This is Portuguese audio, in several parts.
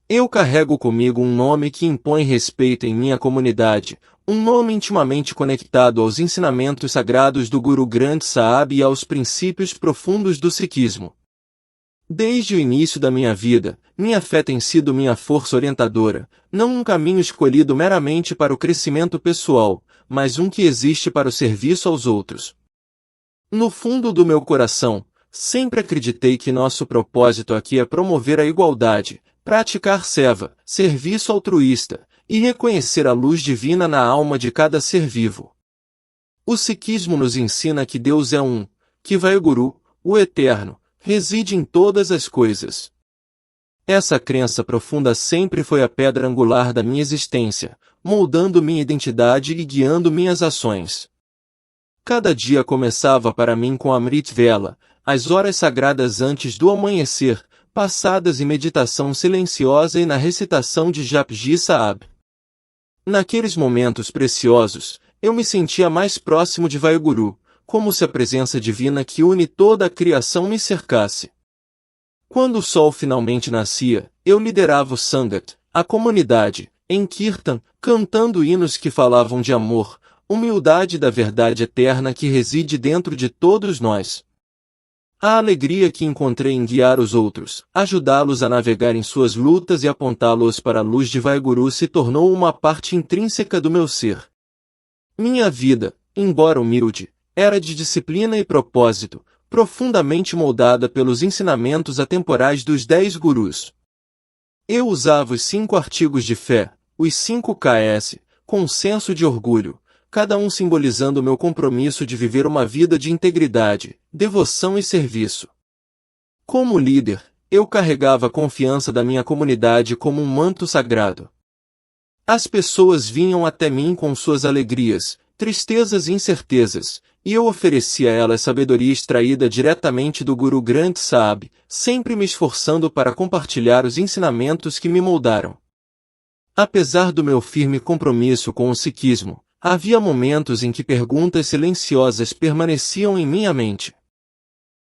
Eu carrego comigo um nome que impõe respeito em minha comunidade, um nome intimamente conectado aos ensinamentos sagrados do Guru Granth Sahib e aos princípios profundos do Sikhismo. Desde o início da minha vida, minha fé tem sido minha força orientadora, não um caminho escolhido meramente para o crescimento pessoal, mas um que existe para o serviço aos outros. No fundo do meu coração, sempre acreditei que nosso propósito aqui é promover a igualdade, praticar seva, serviço altruísta, e reconhecer a luz divina na alma de cada ser vivo. O Sikhismo nos ensina que Deus é um, que Vaheguru, o Eterno, reside em todas as coisas. Essa crença profunda sempre foi a pedra angular da minha existência, moldando minha identidade e guiando minhas ações. Cada dia começava para mim com a Amrit Vela, as horas sagradas antes do amanhecer, passadas em meditação silenciosa e na recitação de Japji Sahib. Naqueles momentos preciosos, eu me sentia mais próximo de Vaheguru, como se a presença divina que une toda a criação me cercasse. Quando o sol finalmente nascia, eu liderava o Sangat, a comunidade, em Kirtan, cantando hinos que falavam de amor, humildade e da verdade eterna que reside dentro de todos nós. A alegria que encontrei em guiar os outros, ajudá-los a navegar em suas lutas e apontá-los para a luz de Vaheguru se tornou uma parte intrínseca do meu ser. Minha vida, embora humilde, era de disciplina e propósito, profundamente moldada pelos ensinamentos atemporais dos 10 gurus. Eu usava os 5 artigos de fé, os 5 Ks, com senso de orgulho, cada um simbolizando meu compromisso de viver uma vida de integridade, devoção e serviço. Como líder, eu carregava a confiança da minha comunidade como um manto sagrado. As pessoas vinham até mim com suas alegrias, tristezas e incertezas, e eu oferecia a elas sabedoria extraída diretamente do Guru Granth Sahib, sempre me esforçando para compartilhar os ensinamentos que me moldaram. Apesar do meu firme compromisso com o Sikhismo, havia momentos em que perguntas silenciosas permaneciam em minha mente.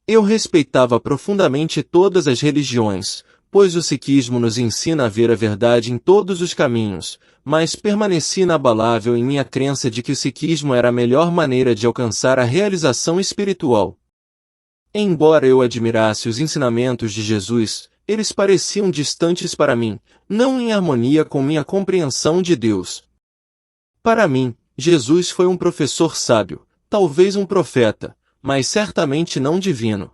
Eu respeitava profundamente todas as religiões, pois o Sikhismo nos ensina a ver a verdade em todos os caminhos, mas permaneci inabalável em minha crença de que o Sikhismo era a melhor maneira de alcançar a realização espiritual. Embora eu admirasse os ensinamentos de Jesus, eles pareciam distantes para mim, não em harmonia com minha compreensão de Deus. Para mim, Jesus foi um professor sábio, talvez um profeta, mas certamente não divino.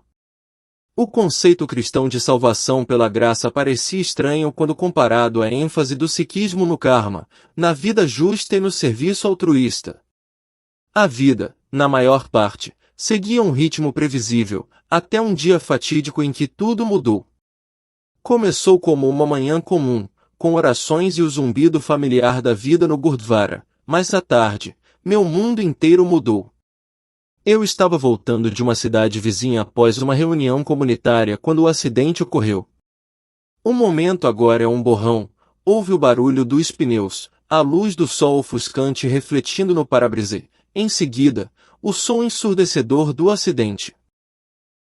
O conceito cristão de salvação pela graça parecia estranho quando comparado à ênfase do Sikhismo no karma, na vida justa e no serviço altruísta. A vida, na maior parte, seguia um ritmo previsível, até um dia fatídico em que tudo mudou. Começou como uma manhã comum, com orações e o zumbido familiar da vida no Gurdwara, mas à tarde, meu mundo inteiro mudou. Eu estava voltando de uma cidade vizinha após uma reunião comunitária quando o acidente ocorreu. O momento agora é um borrão, ouve o barulho dos pneus, a luz do sol ofuscante refletindo no para-brisa, em seguida, o som ensurdecedor do acidente.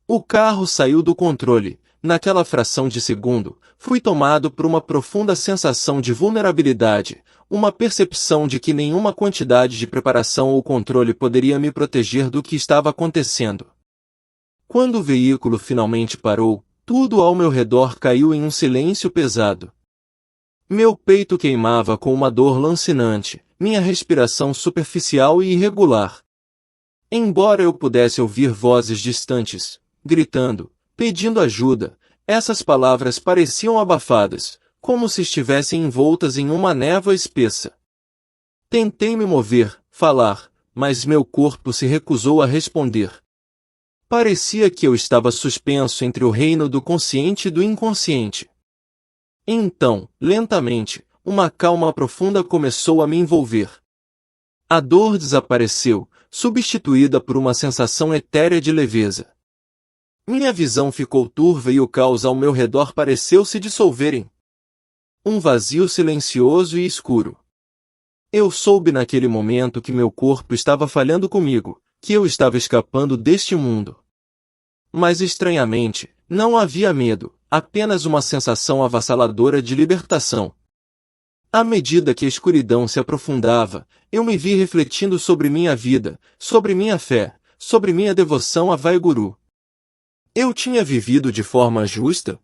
O carro saiu do controle. Naquela fração de segundo, fui tomado por uma profunda sensação de vulnerabilidade, uma percepção de que nenhuma quantidade de preparação ou controle poderia me proteger do que estava acontecendo. Quando o veículo finalmente parou, tudo ao meu redor caiu em um silêncio pesado. Meu peito queimava com uma dor lancinante, minha respiração superficial e irregular. Embora eu pudesse ouvir vozes distantes, gritando, pedindo ajuda, essas palavras pareciam abafadas, como se estivessem envoltas em uma névoa espessa. Tentei me mover, falar, mas meu corpo se recusou a responder. Parecia que eu estava suspenso entre o reino do consciente e do inconsciente. Então, lentamente, uma calma profunda começou a me envolver. A dor desapareceu, substituída por uma sensação etérea de leveza. Minha visão ficou turva e o caos ao meu redor pareceu se dissolverem. Um vazio silencioso e escuro. Eu soube naquele momento que meu corpo estava falhando comigo, que eu estava escapando deste mundo. Mas estranhamente, não havia medo, apenas uma sensação avassaladora de libertação. À medida que a escuridão se aprofundava, eu me vi refletindo sobre minha vida, sobre minha fé, sobre minha devoção a Vaiguru. Eu tinha vivido de forma justa?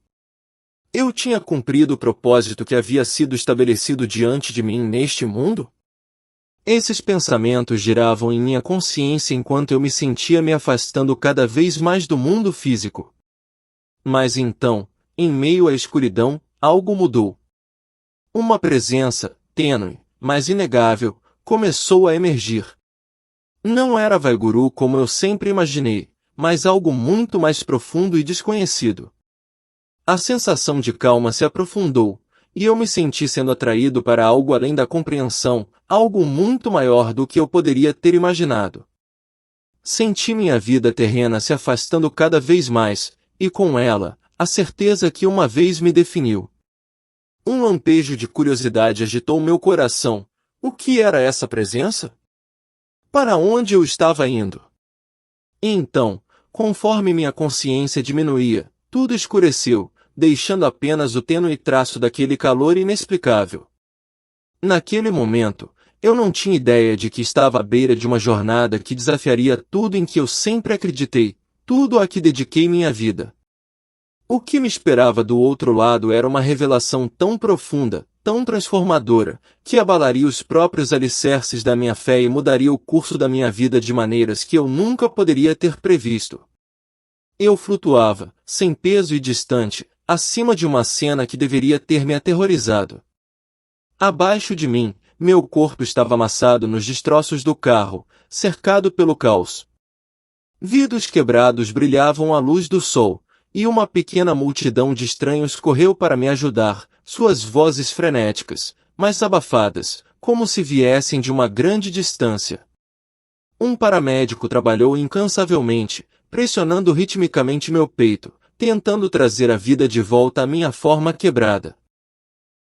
Eu tinha cumprido o propósito que havia sido estabelecido diante de mim neste mundo? Esses pensamentos giravam em minha consciência enquanto eu me sentia me afastando cada vez mais do mundo físico. Mas então, em meio à escuridão, algo mudou. Uma presença, tênue, mas inegável, começou a emergir. Não era Vaiguru como eu sempre imaginei, mas algo muito mais profundo e desconhecido. A sensação de calma se aprofundou, e eu me senti sendo atraído para algo além da compreensão, algo muito maior do que eu poderia ter imaginado. Senti minha vida terrena se afastando cada vez mais, e com ela, a certeza que uma vez me definiu. Um lampejo de curiosidade agitou meu coração. O que era essa presença? Para onde eu estava indo? E então, conforme minha consciência diminuía, tudo escureceu, deixando apenas o tênue traço daquele calor inexplicável. Naquele momento, eu não tinha ideia de que estava à beira de uma jornada que desafiaria tudo em que eu sempre acreditei, tudo a que dediquei minha vida. O que me esperava do outro lado era uma revelação tão profunda, tão transformadora, que abalaria os próprios alicerces da minha fé e mudaria o curso da minha vida de maneiras que eu nunca poderia ter previsto. Eu flutuava, sem peso e distante, acima de uma cena que deveria ter me aterrorizado. Abaixo de mim, meu corpo estava amassado nos destroços do carro, cercado pelo caos. Vidros quebrados brilhavam à luz do sol, e uma pequena multidão de estranhos correu para me ajudar, suas vozes frenéticas, mas abafadas, como se viessem de uma grande distância. Um paramédico trabalhou incansavelmente, pressionando ritmicamente meu peito, tentando trazer a vida de volta à minha forma quebrada.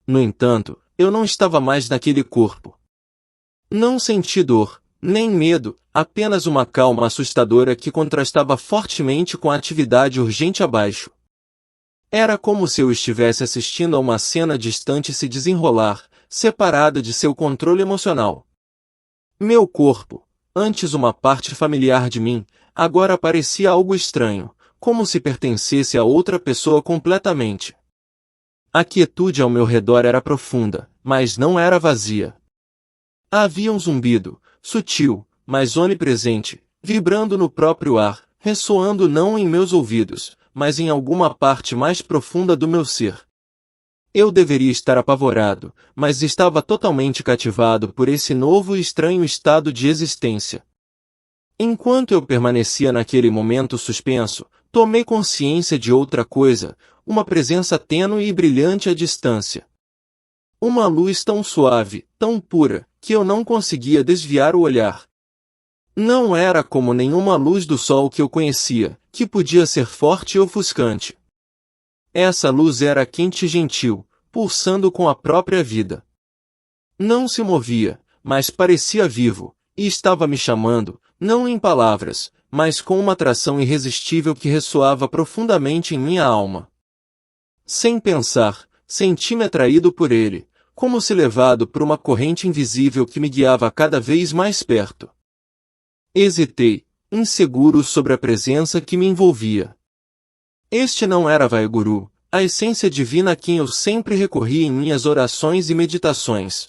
No entanto, eu não estava mais naquele corpo. Não senti dor, nem medo, apenas uma calma assustadora que contrastava fortemente com a atividade urgente abaixo. Era como se eu estivesse assistindo a uma cena distante se desenrolar, separada de seu controle emocional. Meu corpo, antes uma parte familiar de mim, agora parecia algo estranho, como se pertencesse a outra pessoa completamente. A quietude ao meu redor era profunda, mas não era vazia. Havia um zumbido, sutil, mas onipresente, vibrando no próprio ar, ressoando não em meus ouvidos, mas em alguma parte mais profunda do meu ser. Eu deveria estar apavorado, mas estava totalmente cativado por esse novo e estranho estado de existência. Enquanto eu permanecia naquele momento suspenso, tomei consciência de outra coisa, uma presença tênue e brilhante à distância. Uma luz tão suave, tão pura, que eu não conseguia desviar o olhar. Não era como nenhuma luz do sol que eu conhecia, que podia ser forte e ofuscante. Essa luz era quente e gentil, pulsando com a própria vida. Não se movia, mas parecia vivo, e estava me chamando, não em palavras, mas com uma atração irresistível que ressoava profundamente em minha alma. Sem pensar, senti-me atraído por ele, como se levado por uma corrente invisível que me guiava cada vez mais perto. Hesitei, inseguro sobre a presença que me envolvia. Este não era Vaiguru, a essência divina a quem eu sempre recorri em minhas orações e meditações.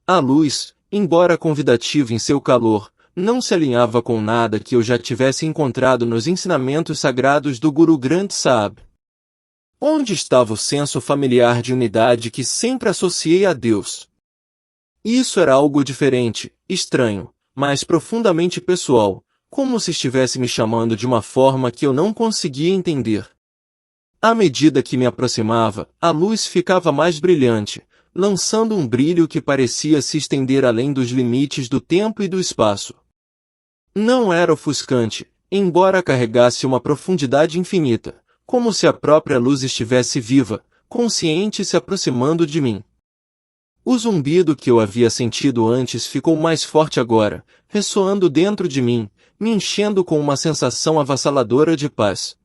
A luz, embora convidativa em seu calor, não se alinhava com nada que eu já tivesse encontrado nos ensinamentos sagrados do Guru Granth Sahib. Onde estava o senso familiar de unidade que sempre associei a Deus? Isso era algo diferente, estranho, mas profundamente pessoal, como se estivesse me chamando de uma forma que eu não conseguia entender. À medida que me aproximava, a luz ficava mais brilhante, lançando um brilho que parecia se estender além dos limites do tempo e do espaço. Não era ofuscante, embora carregasse uma profundidade infinita, como se a própria luz estivesse viva, consciente e se aproximando de mim. O zumbido que eu havia sentido antes ficou mais forte agora, ressoando dentro de mim, me enchendo com uma sensação avassaladora de paz.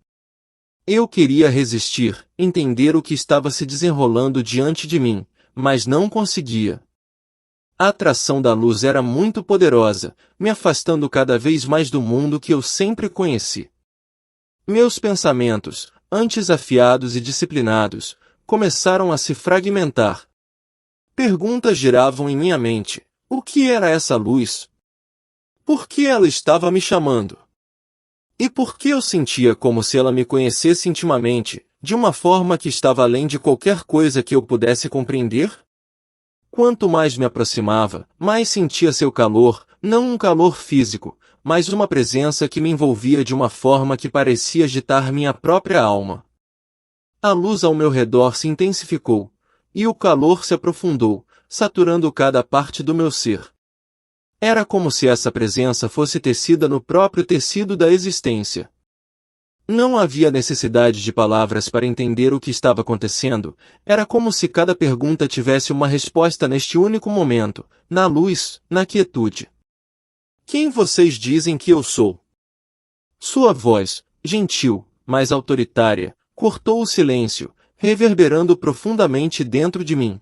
Eu queria resistir, entender o que estava se desenrolando diante de mim, mas não conseguia. A atração da luz era muito poderosa, me afastando cada vez mais do mundo que eu sempre conheci. Meus pensamentos, antes afiados e disciplinados, começaram a se fragmentar. Perguntas giravam em minha mente. O que era essa luz? Por que ela estava me chamando? E por que eu sentia como se ela me conhecesse intimamente, de uma forma que estava além de qualquer coisa que eu pudesse compreender? Quanto mais me aproximava, mais sentia seu calor, não um calor físico, mas uma presença que me envolvia de uma forma que parecia agitar minha própria alma. A luz ao meu redor se intensificou, e o calor se aprofundou, saturando cada parte do meu ser. Era como se essa presença fosse tecida no próprio tecido da existência. Não havia necessidade de palavras para entender o que estava acontecendo, era como se cada pergunta tivesse uma resposta neste único momento, na luz, na quietude. Quem vocês dizem que eu sou? Sua voz, gentil, mas autoritária, cortou o silêncio, reverberando profundamente dentro de mim.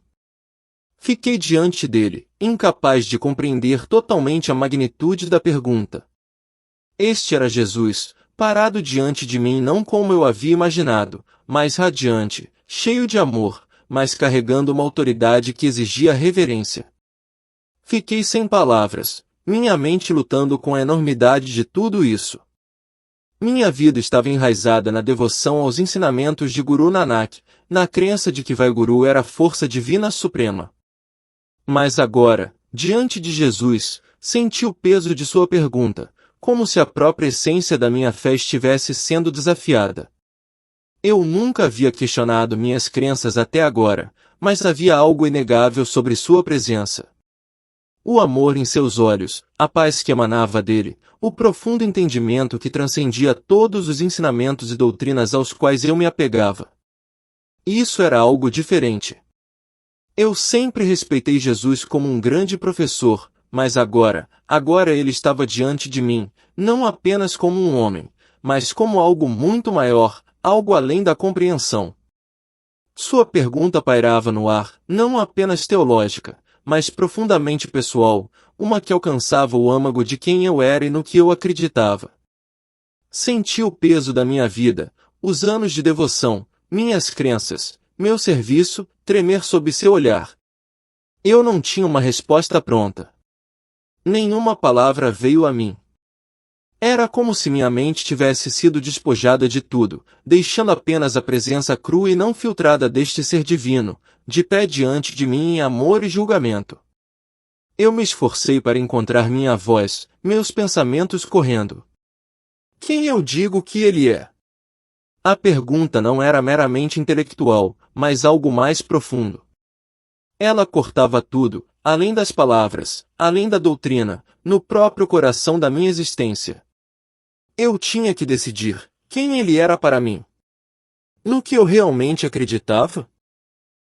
Fiquei diante dele, incapaz de compreender totalmente a magnitude da pergunta. Este era Jesus, parado diante de mim não como eu havia imaginado, mas radiante, cheio de amor, mas carregando uma autoridade que exigia reverência. Fiquei sem palavras, minha mente lutando com a enormidade de tudo isso. Minha vida estava enraizada na devoção aos ensinamentos de Guru Nanak, na crença de que Vaheguru era a força divina suprema. Mas agora, diante de Jesus, senti o peso de sua pergunta, como se a própria essência da minha fé estivesse sendo desafiada. Eu nunca havia questionado minhas crenças até agora, mas havia algo inegável sobre sua presença. O amor em seus olhos, a paz que emanava dele, o profundo entendimento que transcendia todos os ensinamentos e doutrinas aos quais eu me apegava. Isso era algo diferente. Eu sempre respeitei Jesus como um grande professor, mas agora ele estava diante de mim, não apenas como um homem, mas como algo muito maior, algo além da compreensão. Sua pergunta pairava no ar, não apenas teológica, mas profundamente pessoal, uma que alcançava o âmago de quem eu era e no que eu acreditava. Senti o peso da minha vida, os anos de devoção, minhas crenças, meu serviço, tremer sob seu olhar. Eu não tinha uma resposta pronta. Nenhuma palavra veio a mim. Era como se minha mente tivesse sido despojada de tudo, deixando apenas a presença crua e não filtrada deste ser divino, de pé diante de mim em amor e julgamento. Eu me esforcei para encontrar minha voz, meus pensamentos correndo. Quem eu digo que ele é? A pergunta não era meramente intelectual, mas algo mais profundo. Ela cortava tudo, além das palavras, além da doutrina, no próprio coração da minha existência. Eu tinha que decidir quem ele era para mim. No que eu realmente acreditava?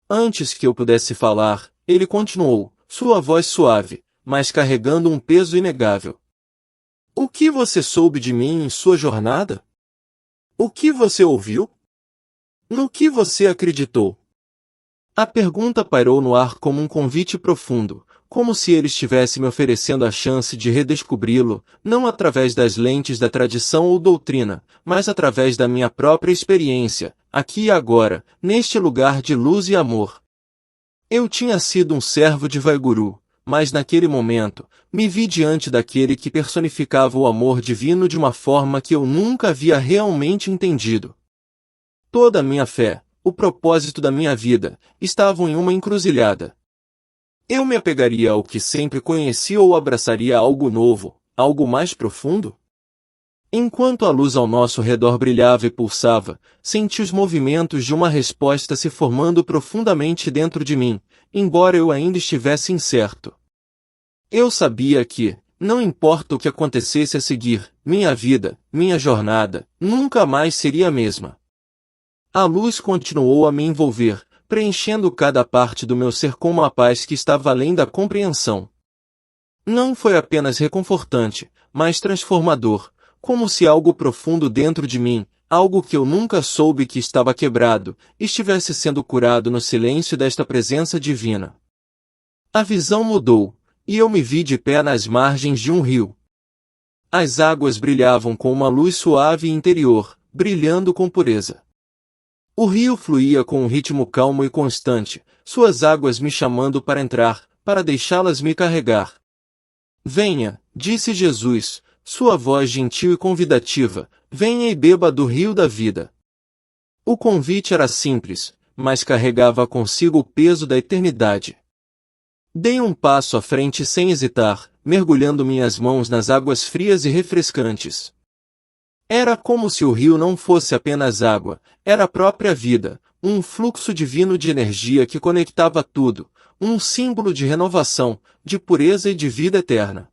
Antes que eu pudesse falar, ele continuou, sua voz suave, mas carregando um peso inegável. O que você soube de mim em sua jornada? O que você ouviu? No que você acreditou? A pergunta pairou no ar como um convite profundo, como se ele estivesse me oferecendo a chance de redescobri-lo, não através das lentes da tradição ou doutrina, mas através da minha própria experiência, aqui e agora, neste lugar de luz e amor. Eu tinha sido um servo de Vaheguru, mas naquele momento, me vi diante daquele que personificava o amor divino de uma forma que eu nunca havia realmente entendido. Toda a minha fé, o propósito da minha vida, estavam em uma encruzilhada. Eu me apegaria ao que sempre conheci ou abraçaria algo novo, algo mais profundo? Enquanto a luz ao nosso redor brilhava e pulsava, senti os movimentos de uma resposta se formando profundamente dentro de mim, embora eu ainda estivesse incerto. Eu sabia que, não importa o que acontecesse a seguir, minha vida, minha jornada, nunca mais seria a mesma. A luz continuou a me envolver, preenchendo cada parte do meu ser com uma paz que estava além da compreensão. Não foi apenas reconfortante, mas transformador, como se algo profundo dentro de mim, algo que eu nunca soube que estava quebrado, estivesse sendo curado no silêncio desta presença divina. A visão mudou, e eu me vi de pé nas margens de um rio. As águas brilhavam com uma luz suave e interior, brilhando com pureza. O rio fluía com um ritmo calmo e constante, suas águas me chamando para entrar, para deixá-las me carregar. Venha, disse Jesus, sua voz gentil e convidativa, venha e beba do rio da vida. O convite era simples, mas carregava consigo o peso da eternidade. Dei um passo à frente sem hesitar, mergulhando minhas mãos nas águas frias e refrescantes. Era como se o rio não fosse apenas água, era a própria vida, um fluxo divino de energia que conectava tudo, um símbolo de renovação, de pureza e de vida eterna.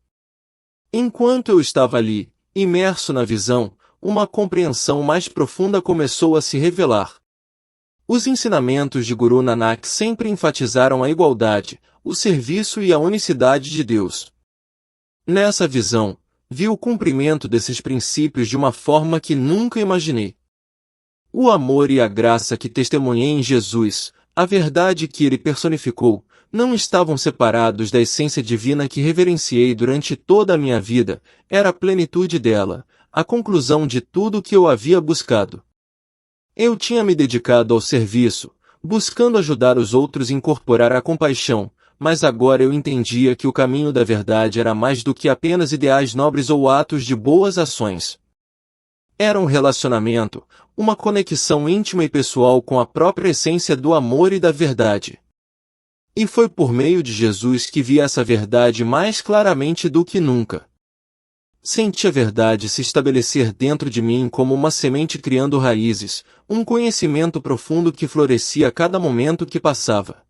Enquanto eu estava ali, imerso na visão, uma compreensão mais profunda começou a se revelar. Os ensinamentos de Guru Nanak sempre enfatizaram a igualdade, o serviço e a unicidade de Deus. Nessa visão, vi o cumprimento desses princípios de uma forma que nunca imaginei. O amor e a graça que testemunhei em Jesus, a verdade que ele personificou, não estavam separados da essência divina que reverenciei durante toda a minha vida, era a plenitude dela, a conclusão de tudo que eu havia buscado. Eu tinha me dedicado ao serviço, buscando ajudar os outros a incorporar a compaixão, mas agora eu entendia que o caminho da verdade era mais do que apenas ideais nobres ou atos de boas ações. Era um relacionamento, uma conexão íntima e pessoal com a própria essência do amor e da verdade. E foi por meio de Jesus que vi essa verdade mais claramente do que nunca. Senti a verdade se estabelecer dentro de mim como uma semente criando raízes, um conhecimento profundo que florescia a cada momento que passava.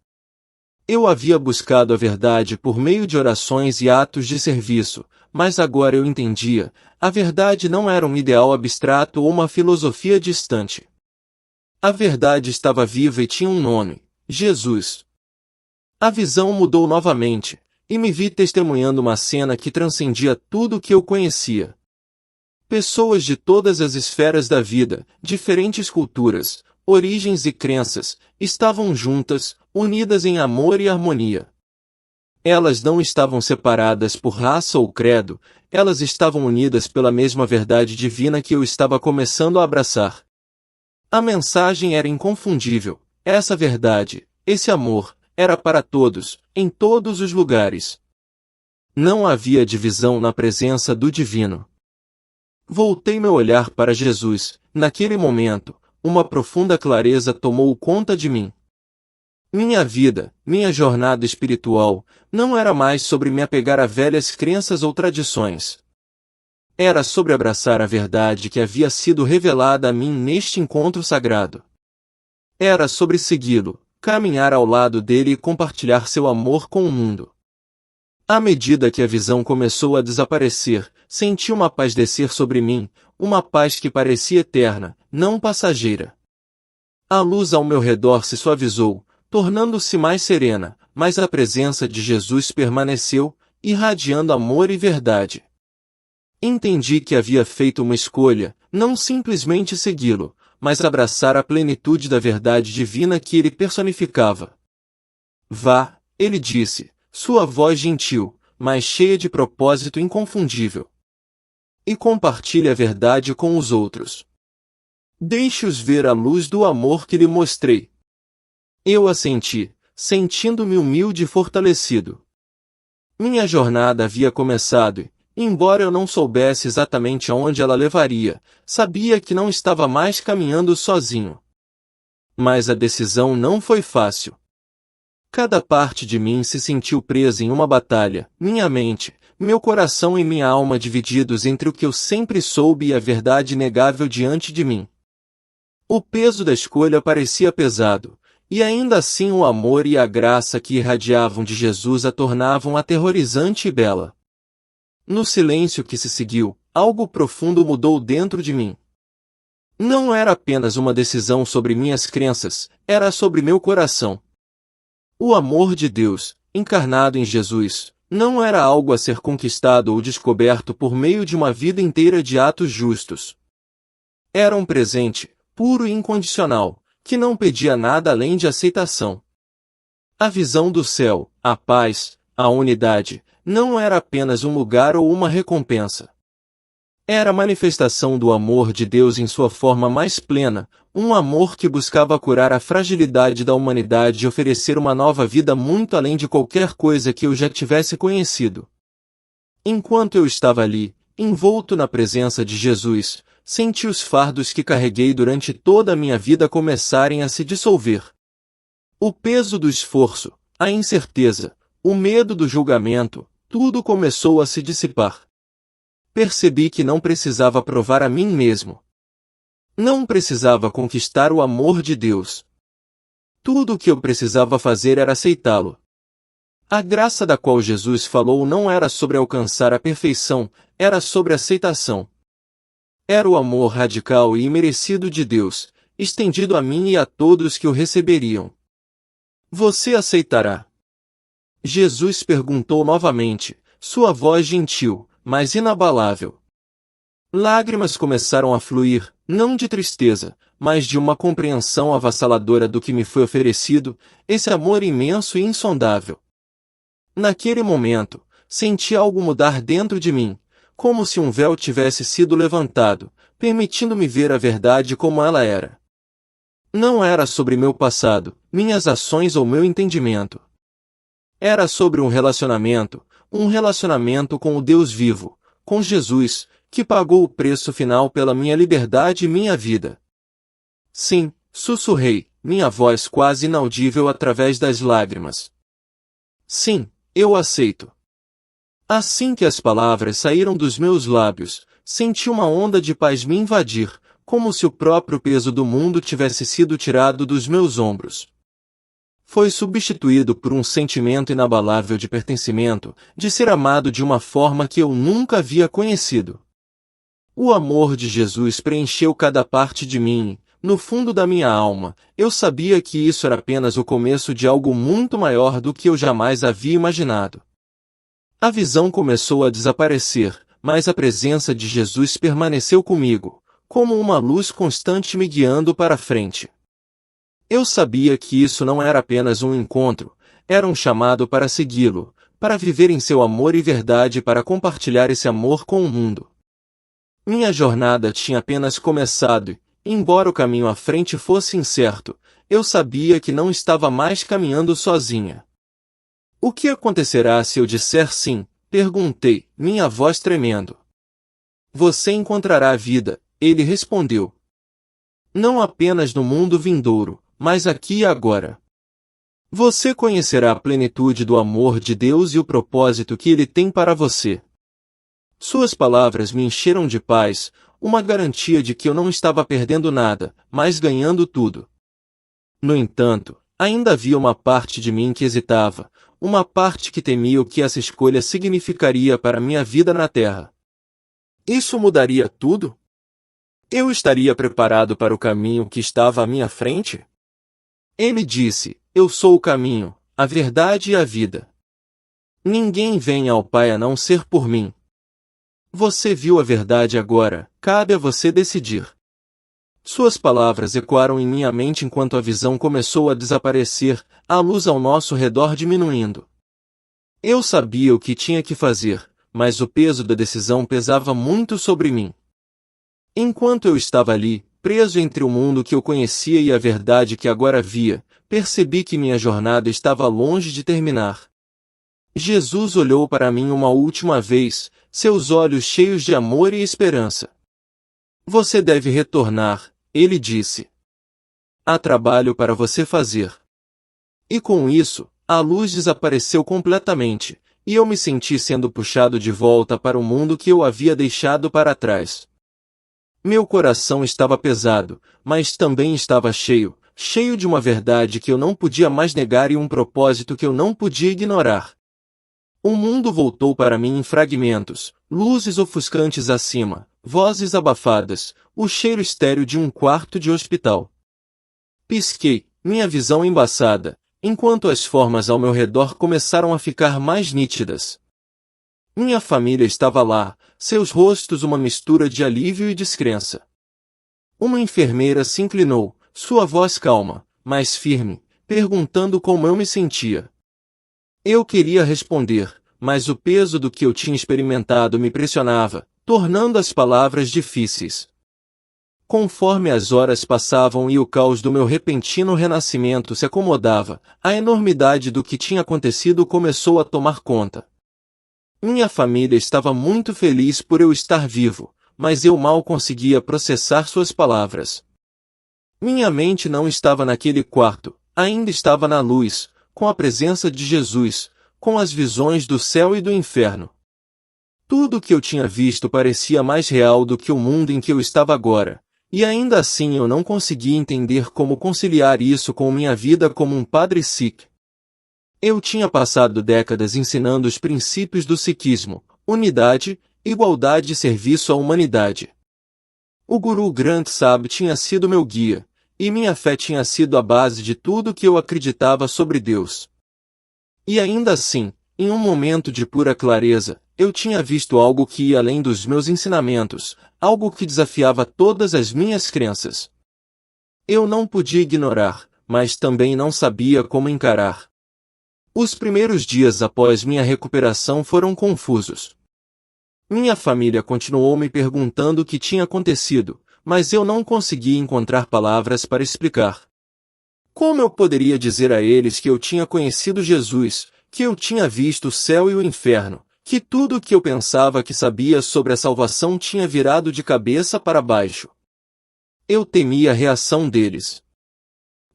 Eu havia buscado a verdade por meio de orações e atos de serviço, mas agora eu entendia, a verdade não era um ideal abstrato ou uma filosofia distante. A verdade estava viva e tinha um nome, Jesus. A visão mudou novamente, e me vi testemunhando uma cena que transcendia tudo o que eu conhecia. Pessoas de todas as esferas da vida, diferentes culturas, origens e crenças, estavam juntas, unidas em amor e harmonia. Elas não estavam separadas por raça ou credo, elas estavam unidas pela mesma verdade divina que eu estava começando a abraçar. A mensagem era inconfundível, essa verdade, esse amor, era para todos, em todos os lugares. Não havia divisão na presença do divino. Voltei meu olhar para Jesus, naquele momento, uma profunda clareza tomou conta de mim. Minha vida, minha jornada espiritual, não era mais sobre me apegar a velhas crenças ou tradições. Era sobre abraçar a verdade que havia sido revelada a mim neste encontro sagrado. Era sobre segui-lo, caminhar ao lado dele e compartilhar seu amor com o mundo. À medida que a visão começou a desaparecer, senti uma paz descer sobre mim, uma paz que parecia eterna, não passageira. A luz ao meu redor se suavizou, tornando-se mais serena, mas a presença de Jesus permaneceu, irradiando amor e verdade. Entendi que havia feito uma escolha, não simplesmente segui-lo, mas abraçar a plenitude da verdade divina que ele personificava. Vá, ele disse, sua voz gentil, mas cheia de propósito inconfundível. E compartilhe a verdade com os outros. Deixe-os ver a luz do amor que lhe mostrei. Eu assenti, sentindo-me humilde e fortalecido. Minha jornada havia começado e, embora eu não soubesse exatamente aonde ela levaria, sabia que não estava mais caminhando sozinho. Mas a decisão não foi fácil. Cada parte de mim se sentiu presa em uma batalha, minha mente, meu coração e minha alma divididos entre o que eu sempre soube e a verdade inegável diante de mim. O peso da escolha parecia pesado, e ainda assim o amor e a graça que irradiavam de Jesus a tornavam aterrorizante e bela. No silêncio que se seguiu, algo profundo mudou dentro de mim. Não era apenas uma decisão sobre minhas crenças, era sobre meu coração. O amor de Deus, encarnado em Jesus, não era algo a ser conquistado ou descoberto por meio de uma vida inteira de atos justos. Era um presente, puro e incondicional, que não pedia nada além de aceitação. A visão do céu, a paz, a unidade, não era apenas um lugar ou uma recompensa. Era a manifestação do amor de Deus em sua forma mais plena, um amor que buscava curar a fragilidade da humanidade e oferecer uma nova vida muito além de qualquer coisa que eu já tivesse conhecido. Enquanto eu estava ali, envolto na presença de Jesus, senti os fardos que carreguei durante toda a minha vida começarem a se dissolver. O peso do esforço, a incerteza, o medo do julgamento, tudo começou a se dissipar. Percebi que não precisava provar a mim mesmo. Não precisava conquistar o amor de Deus. Tudo o que eu precisava fazer era aceitá-lo. A graça da qual Jesus falou não era sobre alcançar a perfeição, era sobre aceitação. Era o amor radical e imerecido de Deus, estendido a mim e a todos que o receberiam. Você aceitará? Jesus perguntou novamente, sua voz gentil, mas inabalável. Lágrimas começaram a fluir, não de tristeza, mas de uma compreensão avassaladora do que me foi oferecido, esse amor imenso e insondável. Naquele momento, senti algo mudar dentro de mim, como se um véu tivesse sido levantado, permitindo-me ver a verdade como ela era. Não era sobre meu passado, minhas ações ou meu entendimento. Era sobre um relacionamento com o Deus vivo, com Jesus, que pagou o preço final pela minha liberdade e minha vida. Sim, sussurrei, minha voz quase inaudível através das lágrimas. Sim, eu aceito. Assim que as palavras saíram dos meus lábios, senti uma onda de paz me invadir, como se o próprio peso do mundo tivesse sido tirado dos meus ombros. Foi substituído por um sentimento inabalável de pertencimento, de ser amado de uma forma que eu nunca havia conhecido. O amor de Jesus preencheu cada parte de mim, no fundo da minha alma, eu sabia que isso era apenas o começo de algo muito maior do que eu jamais havia imaginado. A visão começou a desaparecer, mas a presença de Jesus permaneceu comigo, como uma luz constante me guiando para a frente. Eu sabia que isso não era apenas um encontro, era um chamado para segui-lo, para viver em seu amor e verdade e para compartilhar esse amor com o mundo. Minha jornada tinha apenas começado e, embora o caminho à frente fosse incerto, eu sabia que não estava mais caminhando sozinha. O que acontecerá se eu disser sim? Perguntei, minha voz tremendo. Você encontrará a vida, ele respondeu. Não apenas no mundo vindouro, mas aqui e agora. Você conhecerá a plenitude do amor de Deus e o propósito que Ele tem para você. Suas palavras me encheram de paz, uma garantia de que eu não estava perdendo nada, mas ganhando tudo. No entanto, ainda havia uma parte de mim que hesitava, uma parte que temia o que essa escolha significaria para minha vida na Terra. Isso mudaria tudo? Eu estaria preparado para o caminho que estava à minha frente? Ele disse, eu sou o caminho, a verdade e a vida. Ninguém vem ao Pai a não ser por mim. Você viu a verdade agora, cabe a você decidir. Suas palavras ecoaram em minha mente enquanto a visão começou a desaparecer, a luz ao nosso redor diminuindo. Eu sabia o que tinha que fazer, mas o peso da decisão pesava muito sobre mim. Enquanto eu estava ali, preso entre o mundo que eu conhecia e a verdade que agora via, percebi que minha jornada estava longe de terminar. Jesus olhou para mim uma última vez, seus olhos cheios de amor e esperança. Você deve retornar, ele disse. Há trabalho para você fazer. E com isso, a luz desapareceu completamente, e eu me senti sendo puxado de volta para o mundo que eu havia deixado para trás. Meu coração estava pesado, mas também estava cheio, cheio de uma verdade que eu não podia mais negar e um propósito que eu não podia ignorar. O mundo voltou para mim em fragmentos, luzes ofuscantes acima, vozes abafadas, o cheiro estéril de um quarto de hospital. Pisquei, minha visão embaçada, enquanto as formas ao meu redor começaram a ficar mais nítidas. Minha família estava lá, seus rostos uma mistura de alívio e descrença. Uma enfermeira se inclinou, sua voz calma, mas firme, perguntando como eu me sentia. Eu queria responder, mas o peso do que eu tinha experimentado me pressionava, tornando as palavras difíceis. Conforme as horas passavam e o caos do meu repentino renascimento se acomodava, a enormidade do que tinha acontecido começou a tomar conta. Minha família estava muito feliz por eu estar vivo, mas eu mal conseguia processar suas palavras. Minha mente não estava naquele quarto, ainda estava na luz, com a presença de Jesus, com as visões do céu e do inferno. Tudo o que eu tinha visto parecia mais real do que o mundo em que eu estava agora, e ainda assim eu não conseguia entender como conciliar isso com minha vida como um padre Sikh. Eu tinha passado décadas ensinando os princípios do sikhismo: unidade, igualdade e serviço à humanidade. O Guru Granth Sahib tinha sido meu guia, e minha fé tinha sido a base de tudo que eu acreditava sobre Deus. E ainda assim, em um momento de pura clareza, eu tinha visto algo que ia além dos meus ensinamentos, algo que desafiava todas as minhas crenças. Eu não podia ignorar, mas também não sabia como encarar. Os primeiros dias após minha recuperação foram confusos. Minha família continuou me perguntando o que tinha acontecido, mas eu não conseguia encontrar palavras para explicar. Como eu poderia dizer a eles que eu tinha conhecido Jesus, que eu tinha visto o céu e o inferno, que tudo o que eu pensava que sabia sobre a salvação tinha virado de cabeça para baixo? Eu temia a reação deles.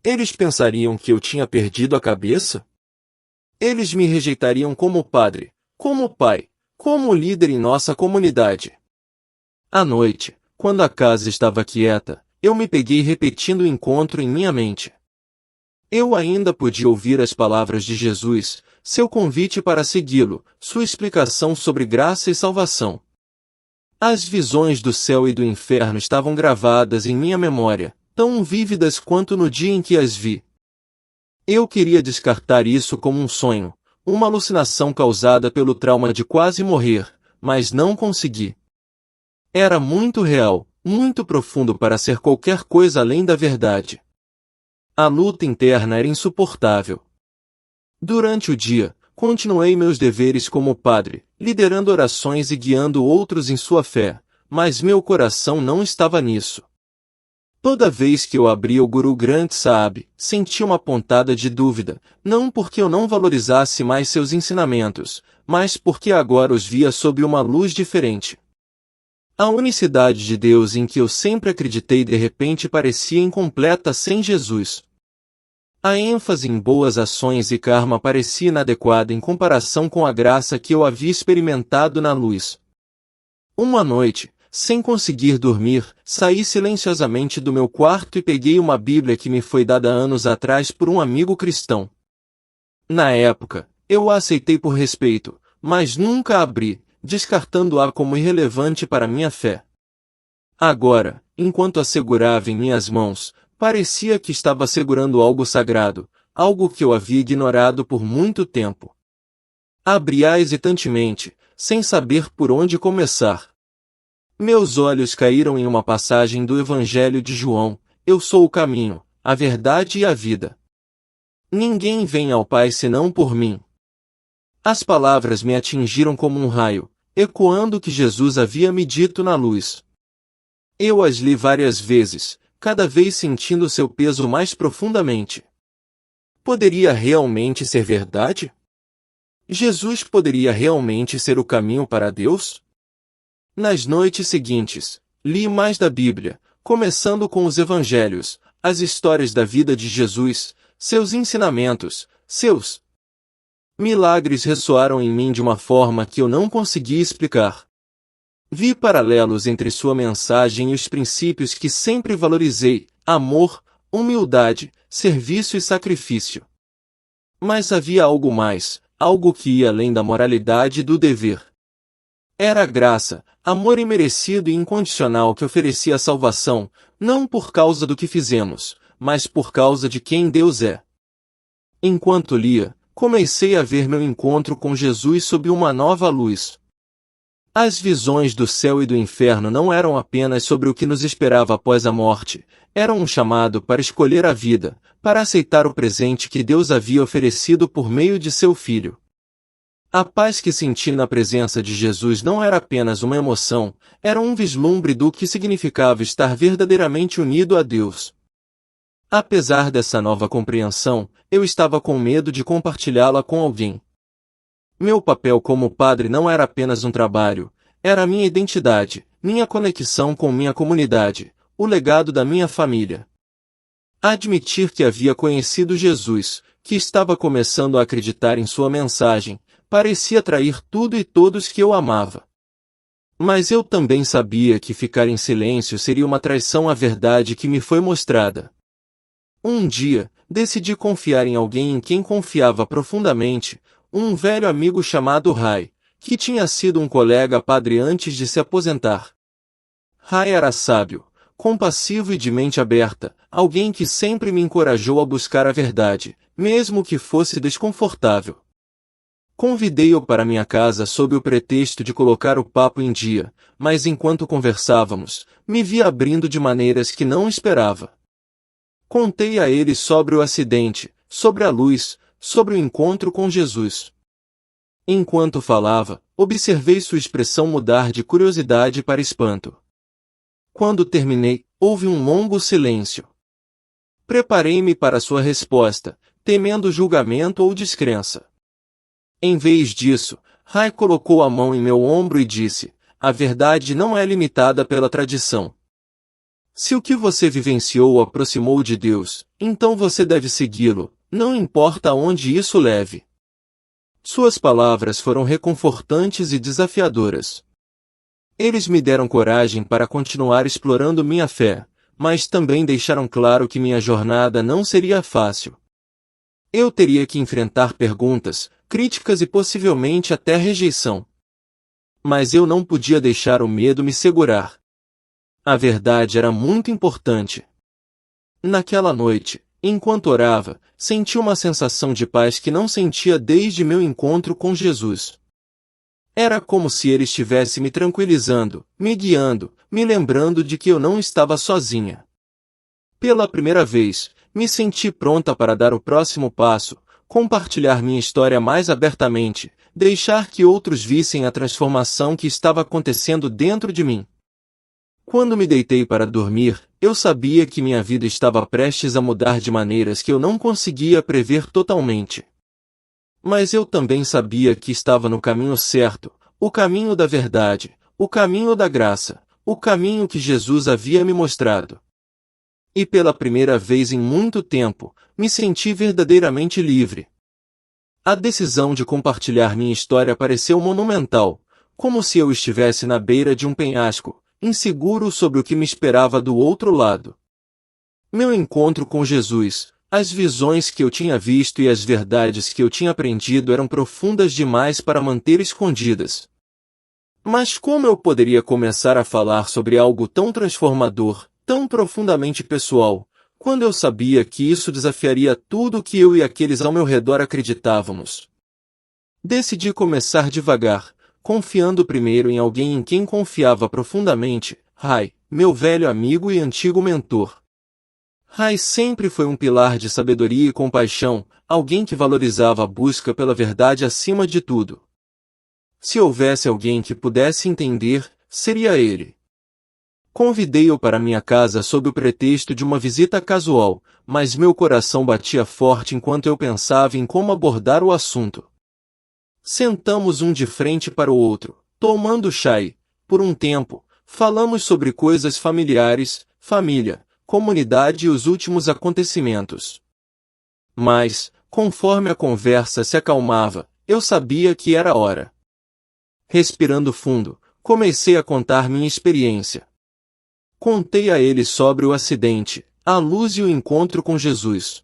Eles pensariam que eu tinha perdido a cabeça? Eles me rejeitariam como padre, como pai, como líder em nossa comunidade. À noite, quando a casa estava quieta, eu me peguei repetindo o encontro em minha mente. Eu ainda podia ouvir as palavras de Jesus, seu convite para segui-lo, sua explicação sobre graça e salvação. As visões do céu e do inferno estavam gravadas em minha memória, tão vívidas quanto no dia em que as vi. Eu queria descartar isso como um sonho, uma alucinação causada pelo trauma de quase morrer, mas não consegui. Era muito real, muito profundo para ser qualquer coisa além da verdade. A luta interna era insuportável. Durante o dia, continuei meus deveres como padre, liderando orações e guiando outros em sua fé, mas meu coração não estava nisso. Toda vez que eu abria o Guru Granth Sahib, sentia uma pontada de dúvida, não porque eu não valorizasse mais seus ensinamentos, mas porque agora os via sob uma luz diferente. A unicidade de Deus em que eu sempre acreditei de repente parecia incompleta sem Jesus. A ênfase em boas ações e karma parecia inadequada em comparação com a graça que eu havia experimentado na luz. Uma noite, sem conseguir dormir, saí silenciosamente do meu quarto e peguei uma Bíblia que me foi dada anos atrás por um amigo cristão. Na época, eu a aceitei por respeito, mas nunca a abri, descartando-a como irrelevante para minha fé. Agora, enquanto a segurava em minhas mãos, parecia que estava segurando algo sagrado, algo que eu havia ignorado por muito tempo. Abri-a hesitantemente, sem saber por onde começar. Meus olhos caíram em uma passagem do Evangelho de João: eu sou o caminho, a verdade e a vida. Ninguém vem ao Pai senão por mim. As palavras me atingiram como um raio, ecoando o que Jesus havia me dito na luz. Eu as li várias vezes, cada vez sentindo seu peso mais profundamente. Poderia realmente ser verdade? Jesus poderia realmente ser o caminho para Deus? Nas noites seguintes, li mais da Bíblia, começando com os Evangelhos, as histórias da vida de Jesus, seus ensinamentos, seus milagres ressoaram em mim de uma forma que eu não conseguia explicar. Vi paralelos entre sua mensagem e os princípios que sempre valorizei: amor, humildade, serviço e sacrifício. Mas havia algo mais, algo que ia além da moralidade e do dever. Era a graça, amor imerecido e incondicional que oferecia a salvação, não por causa do que fizemos, mas por causa de quem Deus é. Enquanto lia, comecei a ver meu encontro com Jesus sob uma nova luz. As visões do céu e do inferno não eram apenas sobre o que nos esperava após a morte, eram um chamado para escolher a vida, para aceitar o presente que Deus havia oferecido por meio de seu Filho. A paz que senti na presença de Jesus não era apenas uma emoção, era um vislumbre do que significava estar verdadeiramente unido a Deus. Apesar dessa nova compreensão, eu estava com medo de compartilhá-la com alguém. Meu papel como padre não era apenas um trabalho, era a minha identidade, minha conexão com minha comunidade, o legado da minha família. Admitir que havia conhecido Jesus, que estava começando a acreditar em sua mensagem, parecia trair tudo e todos que eu amava. Mas eu também sabia que ficar em silêncio seria uma traição à verdade que me foi mostrada. Um dia, decidi confiar em alguém em quem confiava profundamente, um velho amigo chamado Ray, que tinha sido um colega padre antes de se aposentar. Ray era sábio, compassivo e de mente aberta, alguém que sempre me encorajou a buscar a verdade, mesmo que fosse desconfortável. Convidei-o para minha casa sob o pretexto de colocar o papo em dia, mas enquanto conversávamos, me vi abrindo de maneiras que não esperava. Contei a ele sobre o acidente, sobre a luz, sobre o encontro com Jesus. Enquanto falava, observei sua expressão mudar de curiosidade para espanto. Quando terminei, houve um longo silêncio. Preparei-me para sua resposta, temendo julgamento ou descrença. Em vez disso, Ray colocou a mão em meu ombro e disse: a verdade não é limitada pela tradição. Se o que você vivenciou o aproximou de Deus, então você deve segui-lo, não importa aonde isso leve. Suas palavras foram reconfortantes e desafiadoras. Eles me deram coragem para continuar explorando minha fé, mas também deixaram claro que minha jornada não seria fácil. Eu teria que enfrentar perguntas, críticas e possivelmente até rejeição. Mas eu não podia deixar o medo me segurar. A verdade era muito importante. Naquela noite, enquanto orava, senti uma sensação de paz que não sentia desde meu encontro com Jesus. Era como se ele estivesse me tranquilizando, me guiando, me lembrando de que eu não estava sozinha. Pela primeira vez, me senti pronta para dar o próximo passo, compartilhar minha história mais abertamente, deixar que outros vissem a transformação que estava acontecendo dentro de mim. Quando me deitei para dormir, eu sabia que minha vida estava prestes a mudar de maneiras que eu não conseguia prever totalmente. Mas eu também sabia que estava no caminho certo, o caminho da verdade, o caminho da graça, o caminho que Jesus havia me mostrado. E pela primeira vez em muito tempo, me senti verdadeiramente livre. A decisão de compartilhar minha história pareceu monumental, como se eu estivesse na beira de um penhasco, inseguro sobre o que me esperava do outro lado. Meu encontro com Jesus, as visões que eu tinha visto e as verdades que eu tinha aprendido eram profundas demais para manter escondidas. Mas como eu poderia começar a falar sobre algo tão transformador, tão profundamente pessoal, quando eu sabia que isso desafiaria tudo o que eu e aqueles ao meu redor acreditávamos? Decidi começar devagar, confiando primeiro em alguém em quem confiava profundamente, Ray, meu velho amigo e antigo mentor. Ray sempre foi um pilar de sabedoria e compaixão, alguém que valorizava a busca pela verdade acima de tudo. Se houvesse alguém que pudesse entender, seria ele. Convidei-o para minha casa sob o pretexto de uma visita casual, mas meu coração batia forte enquanto eu pensava em como abordar o assunto. Sentamos um de frente para o outro, tomando chá e, por um tempo, falamos sobre coisas familiares, família, comunidade e os últimos acontecimentos. Mas, conforme a conversa se acalmava, eu sabia que era hora. Respirando fundo, comecei a contar minha experiência. Contei a ele sobre o acidente, a luz e o encontro com Jesus.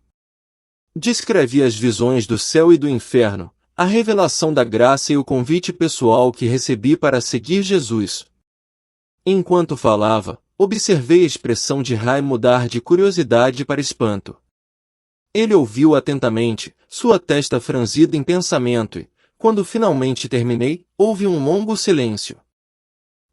Descrevi as visões do céu e do inferno, a revelação da graça e o convite pessoal que recebi para seguir Jesus. Enquanto falava, observei a expressão de Ray mudar de curiosidade para espanto. Ele ouviu atentamente, sua testa franzida em pensamento e, quando finalmente terminei, houve um longo silêncio.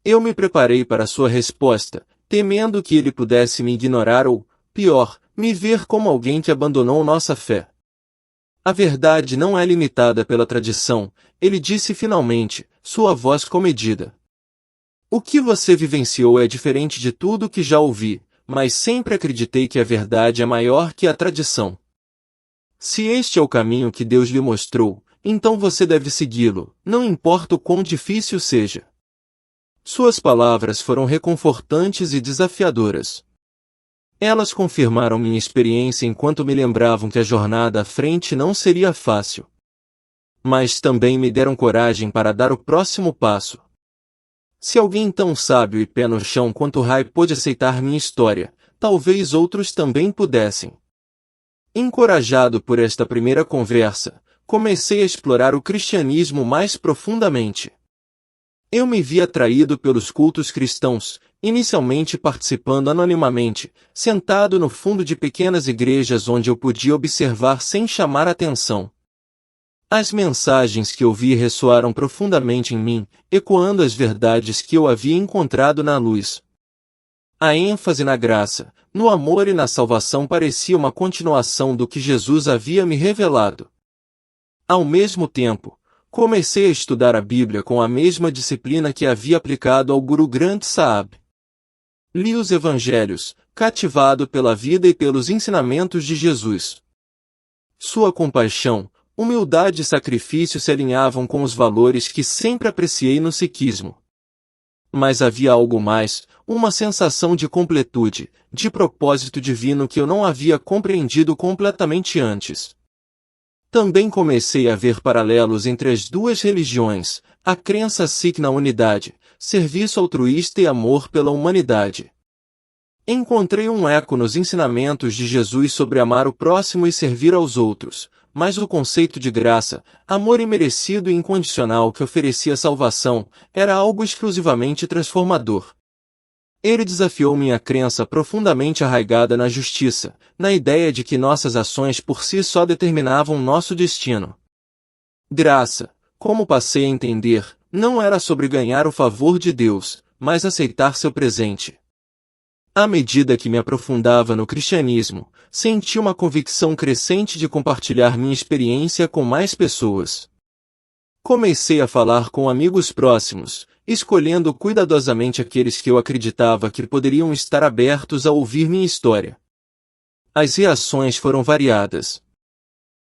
Eu me preparei para sua resposta, temendo que ele pudesse me ignorar ou, pior, me ver como alguém que abandonou nossa fé. A verdade não é limitada pela tradição, ele disse finalmente, sua voz comedida. O que você vivenciou é diferente de tudo que já ouvi, mas sempre acreditei que a verdade é maior que a tradição. Se este é o caminho que Deus lhe mostrou, então você deve segui-lo, não importa o quão difícil seja. Suas palavras foram reconfortantes e desafiadoras. Elas confirmaram minha experiência enquanto me lembravam que a jornada à frente não seria fácil. Mas também me deram coragem para dar o próximo passo. Se alguém tão sábio e pé no chão quanto Rai pôde aceitar minha história, talvez outros também pudessem. Encorajado por esta primeira conversa, comecei a explorar o cristianismo mais profundamente. Eu me vi atraído pelos cultos cristãos, inicialmente participando anonimamente, sentado no fundo de pequenas igrejas onde eu podia observar sem chamar atenção. As mensagens que ouvi ressoaram profundamente em mim, ecoando as verdades que eu havia encontrado na luz. A ênfase na graça, no amor e na salvação parecia uma continuação do que Jesus havia me revelado. Ao mesmo tempo, comecei a estudar a Bíblia com a mesma disciplina que havia aplicado ao Guru Granth Sahib. Li os Evangelhos, cativado pela vida e pelos ensinamentos de Jesus. Sua compaixão, humildade e sacrifício se alinhavam com os valores que sempre apreciei no sikhismo. Mas havia algo mais, uma sensação de completude, de propósito divino que eu não havia compreendido completamente antes. Também comecei a ver paralelos entre as duas religiões, a crença Sikh na unidade, serviço altruísta e amor pela humanidade. Encontrei um eco nos ensinamentos de Jesus sobre amar o próximo e servir aos outros, mas o conceito de graça, amor imerecido e incondicional que oferecia salvação, era algo exclusivamente transformador. Ele desafiou minha crença profundamente arraigada na justiça, na ideia de que nossas ações por si só determinavam nosso destino. Graça, como passei a entender, não era sobre ganhar o favor de Deus, mas aceitar seu presente. À medida que me aprofundava no cristianismo, senti uma convicção crescente de compartilhar minha experiência com mais pessoas. Comecei a falar com amigos próximos, escolhendo cuidadosamente aqueles que eu acreditava que poderiam estar abertos a ouvir minha história. As reações foram variadas.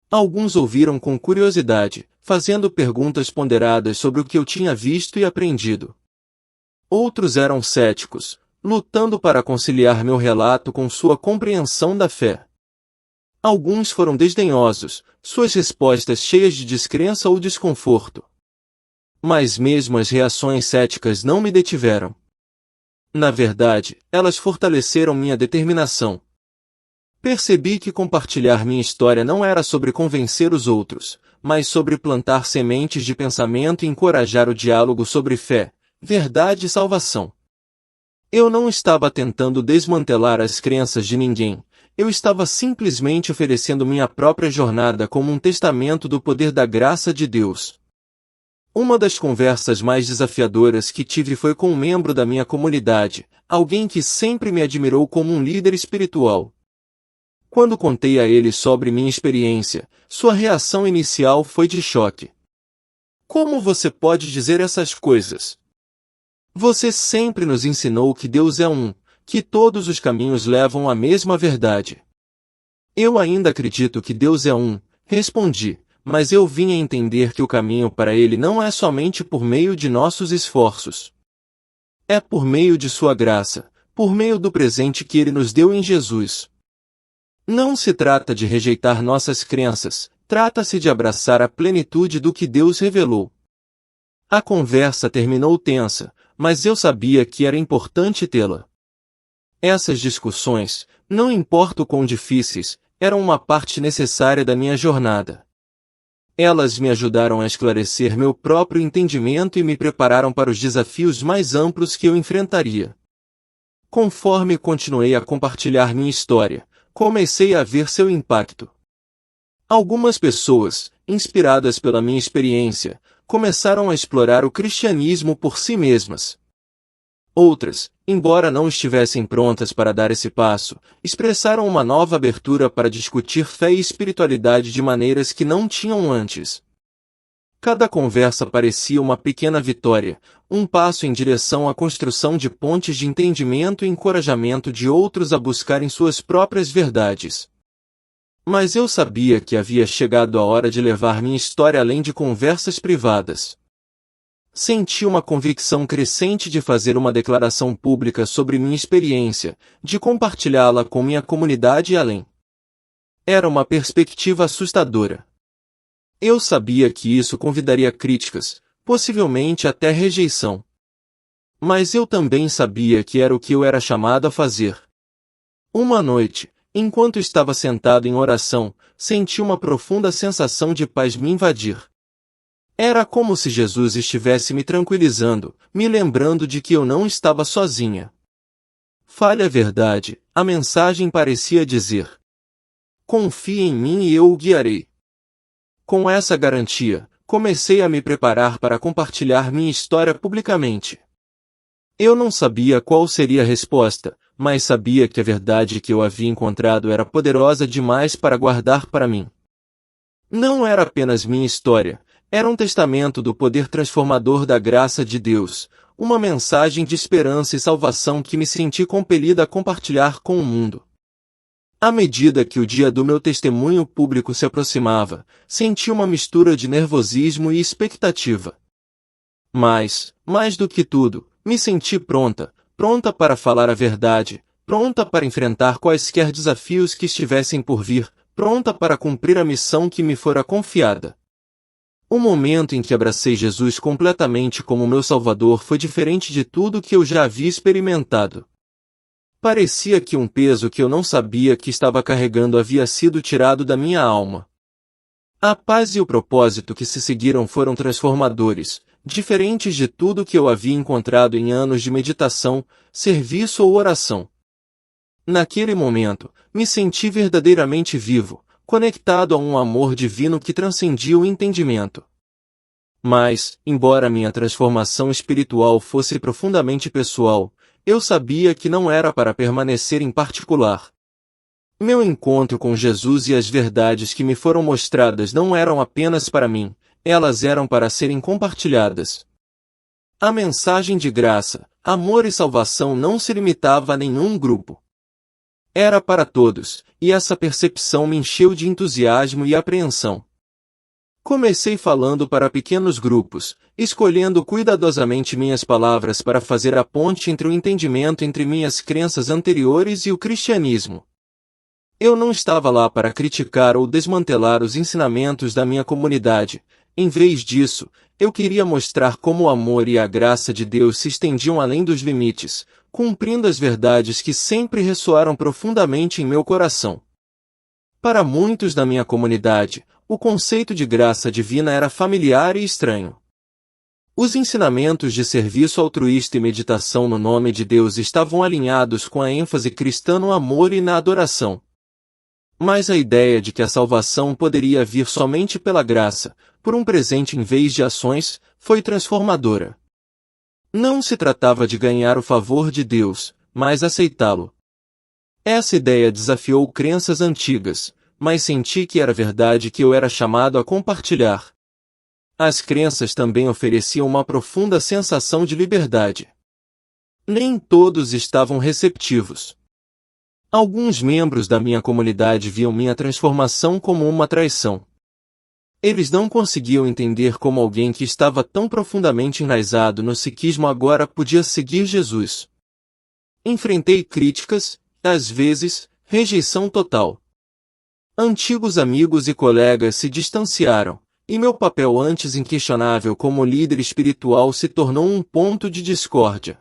Alguns ouviram com curiosidade, fazendo perguntas ponderadas sobre o que eu tinha visto e aprendido. Outros eram céticos, lutando para conciliar meu relato com sua compreensão da fé. Alguns foram desdenhosos, suas respostas cheias de descrença ou desconforto. Mas mesmo as reações céticas não me detiveram. Na verdade, elas fortaleceram minha determinação. Percebi que compartilhar minha história não era sobre convencer os outros, mas sobre plantar sementes de pensamento e encorajar o diálogo sobre fé, verdade e salvação. Eu não estava tentando desmantelar as crenças de ninguém, eu estava simplesmente oferecendo minha própria jornada como um testamento do poder da graça de Deus. Uma das conversas mais desafiadoras que tive foi com um membro da minha comunidade, alguém que sempre me admirou como um líder espiritual. Quando contei a ele sobre minha experiência, sua reação inicial foi de choque. Como você pode dizer essas coisas? Você sempre nos ensinou que Deus é um, que todos os caminhos levam à mesma verdade. Eu ainda acredito que Deus é um, respondi, mas eu vim a entender que o caminho para Ele não é somente por meio de nossos esforços. É por meio de sua graça, por meio do presente que Ele nos deu em Jesus. Não se trata de rejeitar nossas crenças, trata-se de abraçar a plenitude do que Deus revelou. A conversa terminou tensa, mas eu sabia que era importante tê-la. Essas discussões, não importa o quão difíceis, eram uma parte necessária da minha jornada. Elas me ajudaram a esclarecer meu próprio entendimento e me prepararam para os desafios mais amplos que eu enfrentaria. Conforme continuei a compartilhar minha história, comecei a ver seu impacto. Algumas pessoas, inspiradas pela minha experiência, começaram a explorar o cristianismo por si mesmas. Outras, embora não estivessem prontas para dar esse passo, expressaram uma nova abertura para discutir fé e espiritualidade de maneiras que não tinham antes. Cada conversa parecia uma pequena vitória, um passo em direção à construção de pontes de entendimento e encorajamento de outros a buscarem suas próprias verdades. Mas eu sabia que havia chegado a hora de levar minha história além de conversas privadas. Senti uma convicção crescente de fazer uma declaração pública sobre minha experiência, de compartilhá-la com minha comunidade e além. Era uma perspectiva assustadora. Eu sabia que isso convidaria críticas, possivelmente até rejeição. Mas eu também sabia que era o que eu era chamado a fazer. Uma noite, enquanto estava sentado em oração, senti uma profunda sensação de paz me invadir. Era como se Jesus estivesse me tranquilizando, me lembrando de que eu não estava sozinha. Fale a verdade, a mensagem parecia dizer. Confie em mim e eu o guiarei. Com essa garantia, comecei a me preparar para compartilhar minha história publicamente. Eu não sabia qual seria a resposta, mas sabia que a verdade que eu havia encontrado era poderosa demais para guardar para mim. Não era apenas minha história, era um testamento do poder transformador da graça de Deus, uma mensagem de esperança e salvação que me senti compelida a compartilhar com o mundo. À medida que o dia do meu testemunho público se aproximava, senti uma mistura de nervosismo e expectativa. Mas, mais do que tudo, me senti pronta para falar a verdade, pronta para enfrentar quaisquer desafios que estivessem por vir, pronta para cumprir a missão que me fora confiada. O momento em que abracei Jesus completamente como meu Salvador foi diferente de tudo que eu já havia experimentado. Parecia que um peso que eu não sabia que estava carregando havia sido tirado da minha alma. A paz e o propósito que se seguiram foram transformadores, diferentes de tudo que eu havia encontrado em anos de meditação, serviço ou oração. Naquele momento, me senti verdadeiramente vivo, conectado a um amor divino que transcendia o entendimento. Mas, embora minha transformação espiritual fosse profundamente pessoal, eu sabia que não era para permanecer em particular. Meu encontro com Jesus e as verdades que me foram mostradas não eram apenas para mim, elas eram para serem compartilhadas. A mensagem de graça, amor e salvação não se limitava a nenhum grupo. Era para todos, e essa percepção me encheu de entusiasmo e apreensão. Comecei falando para pequenos grupos, escolhendo cuidadosamente minhas palavras para fazer a ponte entre o entendimento entre minhas crenças anteriores e o cristianismo. Eu não estava lá para criticar ou desmantelar os ensinamentos da minha comunidade. Em vez disso, eu queria mostrar como o amor e a graça de Deus se estendiam além dos limites, cumprindo as verdades que sempre ressoaram profundamente em meu coração. Para muitos da minha comunidade, o conceito de graça divina era familiar e estranho. Os ensinamentos de serviço altruísta e meditação no nome de Deus estavam alinhados com a ênfase cristã no amor e na adoração. Mas a ideia de que a salvação poderia vir somente pela graça, por um presente em vez de ações, foi transformadora. Não se tratava de ganhar o favor de Deus, mas aceitá-lo. Essa ideia desafiou crenças antigas, mas senti que era verdade que eu era chamado a compartilhar. As crenças também ofereciam uma profunda sensação de liberdade. Nem todos estavam receptivos. Alguns membros da minha comunidade viam minha transformação como uma traição. Eles não conseguiam entender como alguém que estava tão profundamente enraizado no sikhismo agora podia seguir Jesus. Enfrentei críticas, às vezes, rejeição total. Antigos amigos e colegas se distanciaram, e meu papel antes inquestionável como líder espiritual se tornou um ponto de discórdia.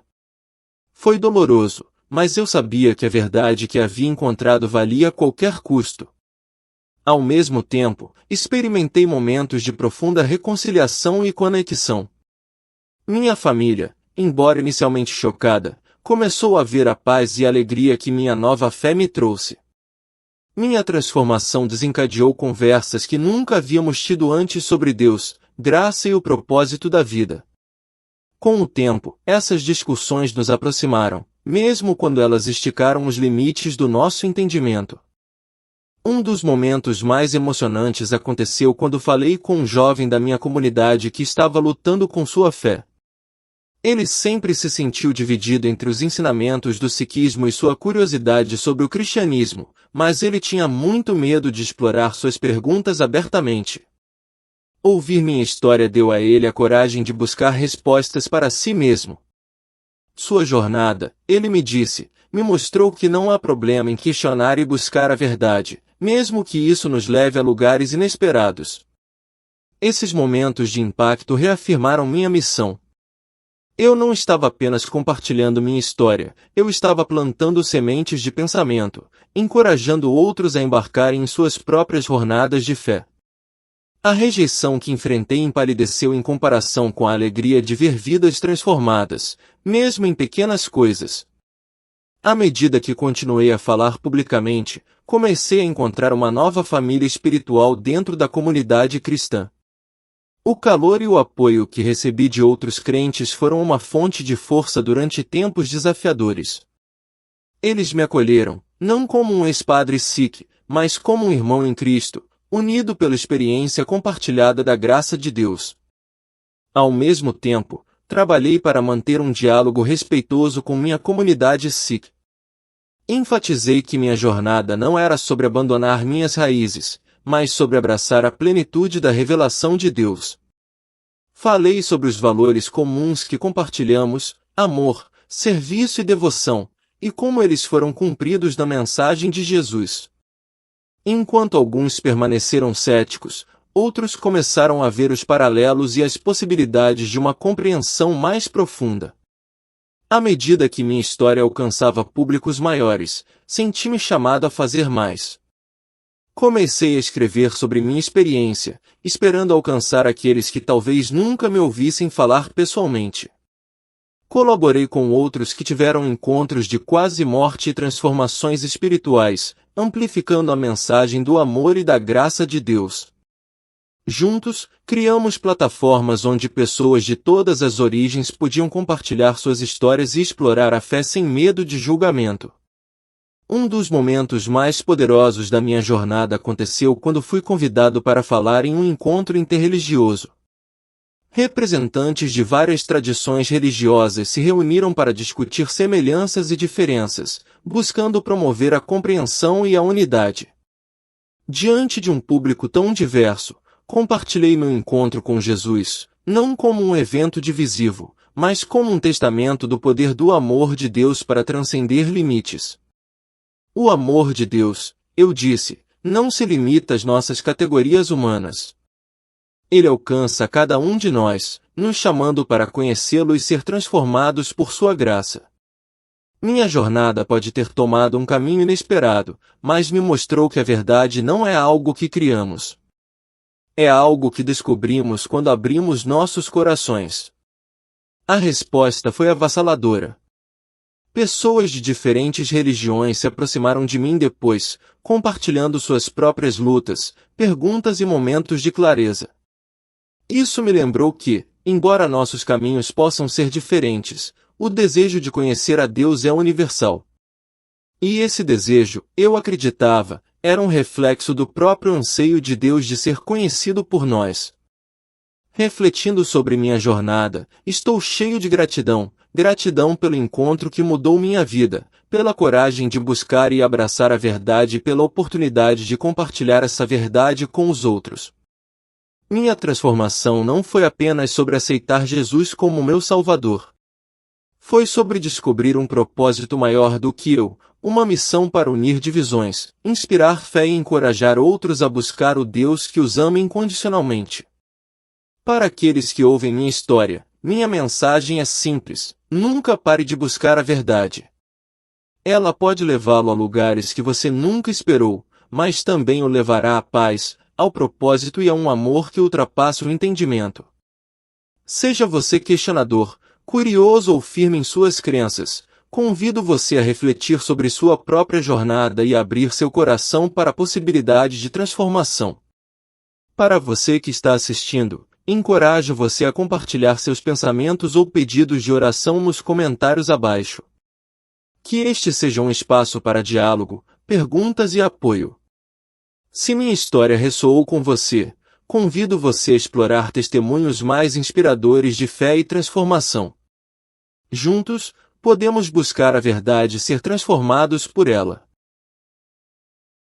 Foi doloroso, mas eu sabia que a verdade que havia encontrado valia qualquer custo. Ao mesmo tempo, experimentei momentos de profunda reconciliação e conexão. Minha família, embora inicialmente chocada, começou a ver a paz e a alegria que minha nova fé me trouxe. Minha transformação desencadeou conversas que nunca havíamos tido antes sobre Deus, graça e o propósito da vida. Com o tempo, essas discussões nos aproximaram, mesmo quando elas esticaram os limites do nosso entendimento. Um dos momentos mais emocionantes aconteceu quando falei com um jovem da minha comunidade que estava lutando com sua fé. Ele sempre se sentiu dividido entre os ensinamentos do sikhismo e sua curiosidade sobre o cristianismo, mas ele tinha muito medo de explorar suas perguntas abertamente. Ouvir minha história deu a ele a coragem de buscar respostas para si mesmo. Sua jornada, ele me disse, me mostrou que não há problema em questionar e buscar a verdade, mesmo que isso nos leve a lugares inesperados. Esses momentos de impacto reafirmaram minha missão. Eu não estava apenas compartilhando minha história, eu estava plantando sementes de pensamento, encorajando outros a embarcarem em suas próprias jornadas de fé. A rejeição que enfrentei empalideceu em comparação com a alegria de ver vidas transformadas, mesmo em pequenas coisas. À medida que continuei a falar publicamente, comecei a encontrar uma nova família espiritual dentro da comunidade cristã. O calor e o apoio que recebi de outros crentes foram uma fonte de força durante tempos desafiadores. Eles me acolheram, não como um ex-padre Sikh, mas como um irmão em Cristo, unido pela experiência compartilhada da graça de Deus. Ao mesmo tempo, trabalhei para manter um diálogo respeitoso com minha comunidade Sikh. Enfatizei que minha jornada não era sobre abandonar minhas raízes, mas sobre abraçar a plenitude da revelação de Deus. Falei sobre os valores comuns que compartilhamos, amor, serviço e devoção, e como eles foram cumpridos na mensagem de Jesus. Enquanto alguns permaneceram céticos, outros começaram a ver os paralelos e as possibilidades de uma compreensão mais profunda. À medida que minha história alcançava públicos maiores, senti-me chamado a fazer mais. Comecei a escrever sobre minha experiência, esperando alcançar aqueles que talvez nunca me ouvissem falar pessoalmente. Colaborei com outros que tiveram encontros de quase morte e transformações espirituais, amplificando a mensagem do amor e da graça de Deus. Juntos, criamos plataformas onde pessoas de todas as origens podiam compartilhar suas histórias e explorar a fé sem medo de julgamento. Um dos momentos mais poderosos da minha jornada aconteceu quando fui convidado para falar em um encontro interreligioso. Representantes de várias tradições religiosas se reuniram para discutir semelhanças e diferenças, buscando promover a compreensão e a unidade. Diante de um público tão diverso, compartilhei meu encontro com Jesus, não como um evento divisivo, mas como um testamento do poder do amor de Deus para transcender limites. O amor de Deus, eu disse, não se limita às nossas categorias humanas. Ele alcança cada um de nós, nos chamando para conhecê-lo e ser transformados por sua graça. Minha jornada pode ter tomado um caminho inesperado, mas me mostrou que a verdade não é algo que criamos. É algo que descobrimos quando abrimos nossos corações. A resposta foi avassaladora. Pessoas de diferentes religiões se aproximaram de mim depois, compartilhando suas próprias lutas, perguntas e momentos de clareza. Isso me lembrou que, embora nossos caminhos possam ser diferentes, o desejo de conhecer a Deus é universal. E esse desejo, eu acreditava, era um reflexo do próprio anseio de Deus de ser conhecido por nós. Refletindo sobre minha jornada, estou cheio de gratidão, gratidão pelo encontro que mudou minha vida, pela coragem de buscar e abraçar a verdade e pela oportunidade de compartilhar essa verdade com os outros. Minha transformação não foi apenas sobre aceitar Jesus como meu Salvador. Foi sobre descobrir um propósito maior do que eu, uma missão para unir divisões, inspirar fé e encorajar outros a buscar o Deus que os ama incondicionalmente. Para aqueles que ouvem minha história, minha mensagem é simples: nunca pare de buscar a verdade. Ela pode levá-lo a lugares que você nunca esperou, mas também o levará à paz, ao propósito e a um amor que ultrapassa o entendimento. Seja você questionador, curioso ou firme em suas crenças, convido você a refletir sobre sua própria jornada e abrir seu coração para a possibilidade de transformação. Para você que está assistindo, Encorajo você a compartilhar seus pensamentos ou pedidos de oração nos comentários abaixo. Que este seja um espaço para diálogo, perguntas e apoio. Se minha história ressoou com você, convido você a explorar testemunhos mais inspiradores de fé e transformação. Juntos, podemos buscar a verdade e ser transformados por ela.